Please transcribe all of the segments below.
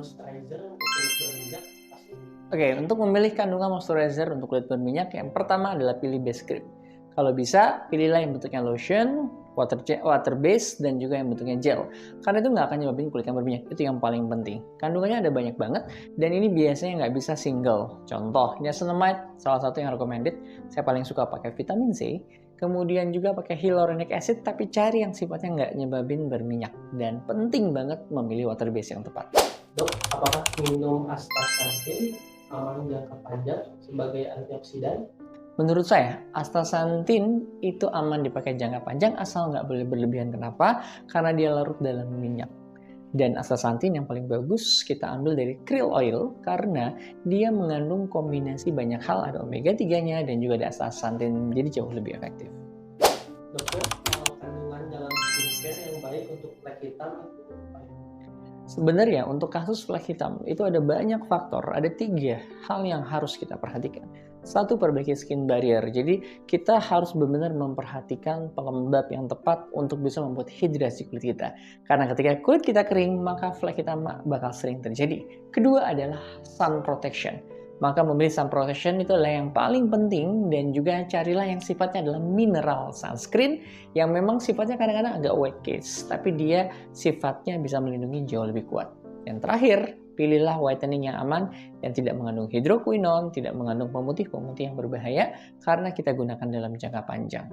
moisturizer untuk kulit berminyak pasti. Oke, untuk memilih kandungan moisturizer untuk kulit berminyak, yang pertama adalah pilih base cream. Kalau bisa, pilihlah yang bentuknya lotion, water base, dan juga yang bentuknya gel. Karena itu nggak akan nyebabin kulit yang berminyak, itu yang paling penting. Kandungannya ada banyak banget, dan ini biasanya nggak bisa single. Contoh, niacinamide, salah satu yang recommended. Saya paling suka pakai vitamin C, kemudian juga pakai hyaluronic acid, tapi cari yang sifatnya nggak nyebabin berminyak. Dan penting banget memilih water base yang tepat. Dok, apakah minum astaxanthin aman jangka panjang sebagai antioksidan? Menurut saya, astaxanthin itu aman dipakai jangka panjang asal nggak boleh berlebihan. Kenapa? Karena dia larut dalam minyak. Dan astaxanthin yang paling bagus kita ambil dari krill oil karena dia mengandung kombinasi banyak hal, ada omega 3-nya dan juga ada astaxanthin, jadi jauh lebih efektif. Dokter, kalau kandungan dalam skincare yang baik untuk flek hitam itu apa ya? Sebenarnya untuk kasus flek hitam itu ada banyak faktor, ada 3 hal yang harus kita perhatikan. Satu, perbaiki skin barrier. Jadi kita harus benar-benar memperhatikan pelembab yang tepat untuk bisa membuat hidrasi kulit kita. Karena ketika kulit kita kering, maka flek hitam bakal sering terjadi. Kedua adalah sun protection. Maka memilih sun protection itu adalah yang paling penting, dan juga carilah yang sifatnya adalah mineral sunscreen yang memang sifatnya kadang-kadang agak white case, tapi dia sifatnya bisa melindungi jauh lebih kuat. Yang terakhir, pilihlah whitening yang aman, yang tidak mengandung hidroquinone, tidak mengandung pemutih-pemutih yang berbahaya, karena kita gunakan dalam jangka panjang.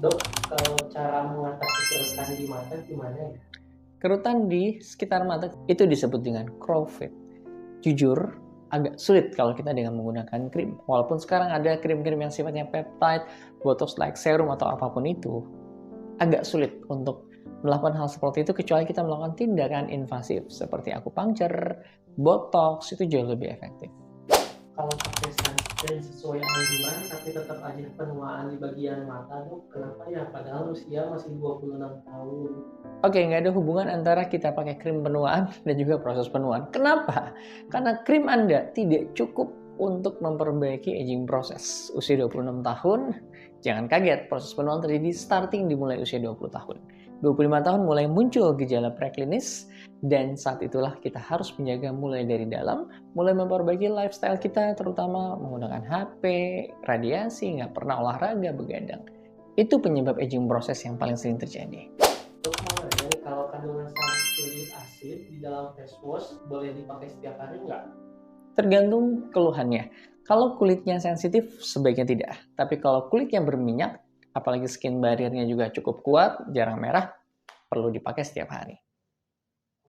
Dok, kalau cara mengatasi kerutan di mata gimana ya? Kerutan di sekitar mata itu disebut dengan crowfit. Jujur, agak sulit kalau kita dengan menggunakan krim. Walaupun sekarang ada krim-krim yang sifatnya peptide, botox like serum atau apapun itu, agak sulit untuk melakukan hal seperti itu kecuali kita melakukan tindakan invasif seperti akupunktur, botox, itu jauh lebih efektif. Kalau pakai sunscreen sesuai anjuran tapi tetap aja penuaan di bagian mata, dok, kenapa ya? Padahal usia masih 26 tahun. Oke, nggak ada hubungan antara kita pakai krim penuaan dan juga proses penuaan. Kenapa? Karena krim Anda tidak cukup untuk memperbaiki aging proses. Usia 26 tahun, jangan kaget, proses penuaan terjadi starting dimulai usia 20 tahun. 25 tahun mulai muncul gejala preklinis, dan saat itulah kita harus menjaga mulai dari dalam, mulai memperbaiki lifestyle kita, terutama menggunakan HP, radiasi, nggak pernah olahraga, begadang. Itu penyebab aging proses yang paling sering terjadi. Dok, mau nanya nih, kalau kandungan salicylic acid di dalam face wash boleh dipakai setiap hari nggak? Tergantung keluhannya. Kalau kulitnya sensitif, sebaiknya tidak. Tapi kalau kulitnya berminyak, apalagi skin barrier-nya juga cukup kuat, jarang merah, perlu dipakai setiap hari.